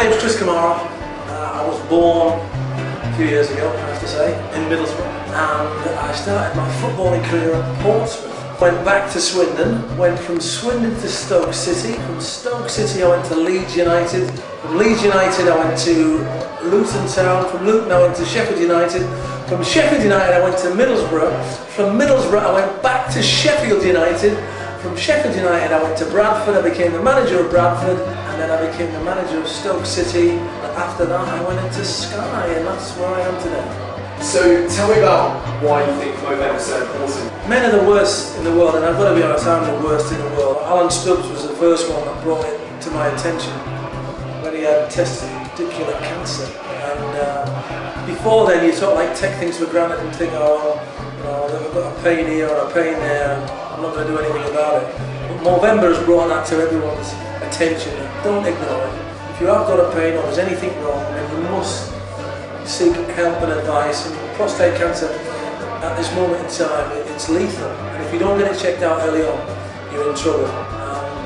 name's Chris Kamara. I was born a few years ago, I have to say, in Middlesbrough, and I started my footballing career at Portsmouth. Went back to Swindon, went from Swindon to Stoke City. From Stoke City I went to Leeds United. From Leeds United I went to Luton Town. From Luton I went to Sheffield United. From Sheffield United I went to Middlesbrough. From Middlesbrough I went back to Sheffield United. From Sheffield United I went to Bradford. I became the manager of Bradford, and then I became the manager of Stoke City. And after that I went into Sky, and that's where I am today. So tell me about why you think Movember is so important. Men are the worst in the world, and I've got to be honest, I'm the worst in the world. Alan Stubbs was the first one that brought it to my attention when he had testicular cancer. And before then, you sort of like take things for granted and think, oh, you know, I've got a pain here or a pain there, I'm not going to do anything about it. But Movember has brought that to everyone's attention. Don't ignore it. If you have got a pain or there's anything wrong, then you must seek help and advice. And prostate cancer, at this moment in time, it's lethal, and if you don't get it checked out early on, you're in trouble.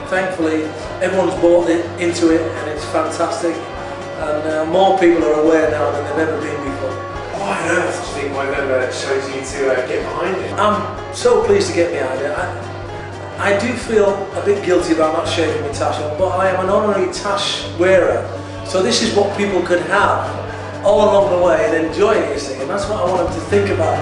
Thankfully, everyone's bought into it, and it's fantastic, and more people are aware now than they've ever been before. Why on earth do you think Movember chose you to get behind it? I'm so pleased to get behind it. I do feel a bit guilty about not shaving my tash on, but I am an honorary tash wearer, so this is what people could have all along the way and enjoy it, you see, and that's what I want them to think about.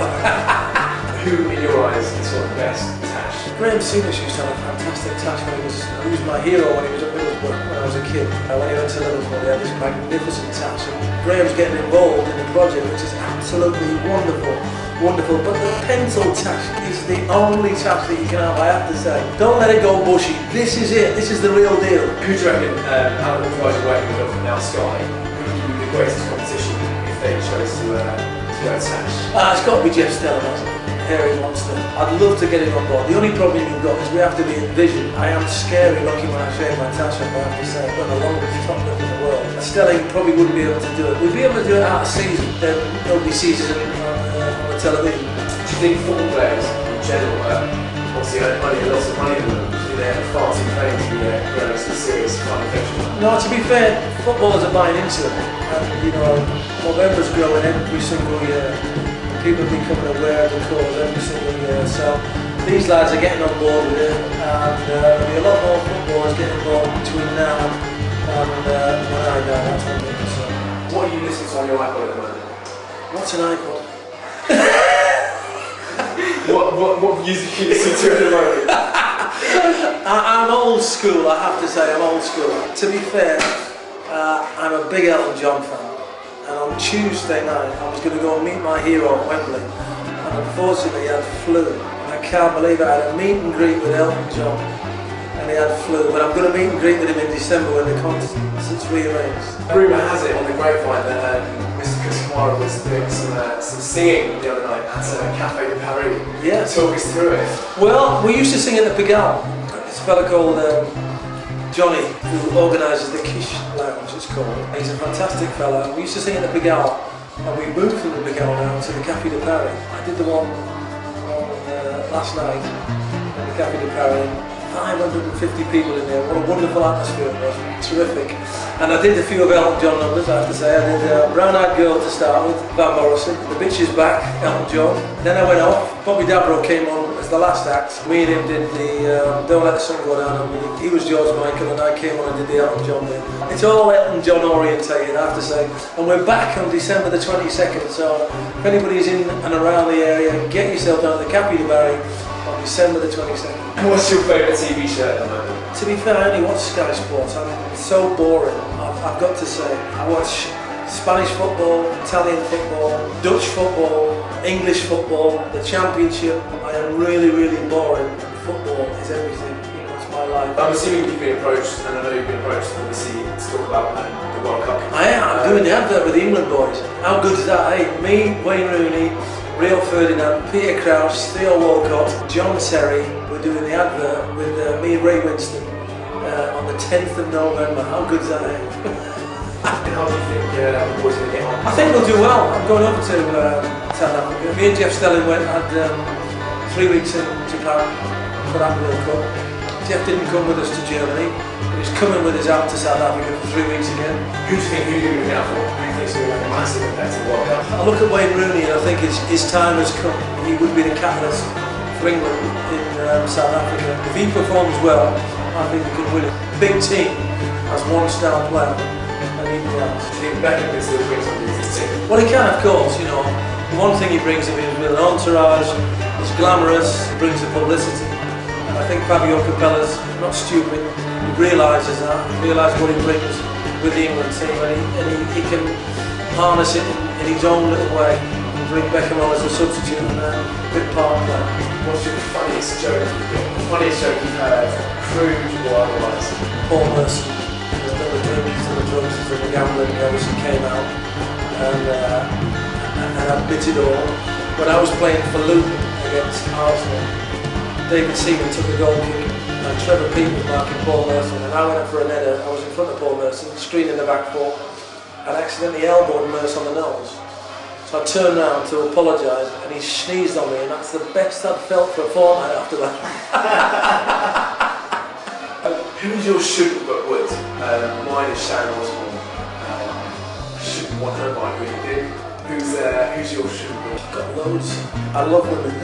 Who, in your eyes, is sort of the best tash? Graham Souness used to have a fantastic tash when he was my hero when he was at Middlesbrough when I was a kid. When he went to Liverpool, he had this magnificent tash, and Graham's getting involved in the project, which is absolutely wonderful, wonderful. But the pencil tash is the only tash that you can have, I have to say. Don't let it go bushy. This is it. This is the real deal. Who do you reckon, out of the guys you're working with now, Sky, who would be the greatest competition if they chose to go tash? It's got to be Jeff Stelling, hairy monster. I'd love to get him on board. The only problem you've got is we have to be in vision. I am scary looking when I shave my tash up, I have to say. I've got the longest top lip in the world. Stelling probably wouldn't be able to do it. We'd be able to do it out of season, then nobody sees it on the television. Do you think football players in general obviously earn money, a lot of money in them? They have far too fame to be going to serious kind of infection? No, to be fair, footballers are buying into it. And you know, Movember's growing every single year. People are becoming aware of the cause every single year. So these lads are getting on board with it, and there'll be a lot more footballers getting involved between now and when I die, that's 100%. What are you listening to on your iPod at the moment? What's an iPod? what music are you listening to at the moment? I'm old school, I have to say, I'm old school. To be fair, I'm a big Elton John fan, and on Tuesday night I was going to go and meet my hero at Wembley, and unfortunately he had flu. I can't believe I had a meet and greet with Elton John, and he had flu, but I'm going to meet and greet with him in December when the concert's rearranged. Rumour has it on the grapevine that Mr. Chris Kamara was doing some singing the other night at Café de Paris. Yeah. Talk us through it. Well, we used to sing at the Pigalle. This fella called Johnny, who organises the Quiche Lounge, it's called. He's a fantastic fella. We used to sing at the Pigalle, and we moved from the Pigalle now to the Café de Paris. I did the one on last night at the Café de Paris. 550 people in there. What a wonderful atmosphere it was. Terrific. And I did a few of Elton John numbers, I have to say. I did Brown Eyed Girl to start with, Van Morrison, The Bitch Is Back, Elton John. Then I went off. Bobby Dabro came on as the last act. Me and him did the Don't Let the Sun Go Down on Me. He was George Michael, and I came on and did the Elton John bit. It's all Elton John orientated, I have to say. And we're back on December the 22nd, so if anybody's in and around the area, get yourself down to the Café de Paris on December the 22nd. What's your favourite TV show at the moment? To be fair, I only watch Sky Sports. It's so boring, I've got to say. I watch Spanish football, Italian football, Dutch football, English football, the Championship. I am really, really boring. Football is everything. You know, it's my life. I'm assuming you've been approached, and I know you've been approached, obviously, to talk about the World Cup. I am. I'm doing the advert with the England boys. How good is that, eh? Me, Wayne Rooney, Rio Ferdinand, Peter Crouch, Theo Walcott, John Terry. We're doing the advert with me and Ray Winston on the 10th of November. How good's that, eh? And how do you think the boys are going to get on? I think we'll do well. I'm going over to South Africa. Me and Jeff Stelling had 3 weeks in Japan for that World Cup. Jeff didn't come with us to Germany, but he's coming with us out to South Africa for 3 weeks again. Who do you think you're looking out for? Who do you think's going to make a massive impact in the World Cup? I look at Wayne Rooney and I think his time has come. He would be the catalyst for England in South Africa. If he performs well, I think he could win it. Big team has one star player and anything else. Do you think Beckham can still bring something to the team? Well, he can, of course, you know. One thing he brings him is with an entourage, he's glamorous, he brings the publicity. And I think Fabio Capella's not stupid, he realises that, he realises what he brings with the England team, and he can harness it in his own little way and bring Beckham on as a substitute and a bit part player. What's your funniest joke you've got? The funniest joke you've heard, crude or otherwise? Paul Merson, the drinks and the drugs and the gambling, he obviously came out and admit it all. When I was playing for Luton against Arsenal, David Seaman took a goal kick and Trevor Peat was marking Paul Merson, and I went up for an header. I was in front of Paul Merson, screen in the back foot, and accidentally elbowed Merson on the nose. So I turned round to apologise and he sneezed on me, and that's the best I'd felt for a fortnight after that. Who's your shouldn't but would? Mine is Sharon Osbourne. I shouldn't want her, but I really do. Who's your shouldn't but? I've got loads. I love women.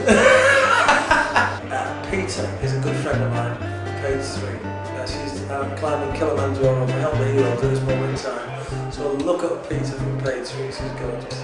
Peter is a good friend of mine, page 3. She's climbing Kilimanjaro to help me heroes at this moment in time. So look up Peter from page 3, she's gorgeous.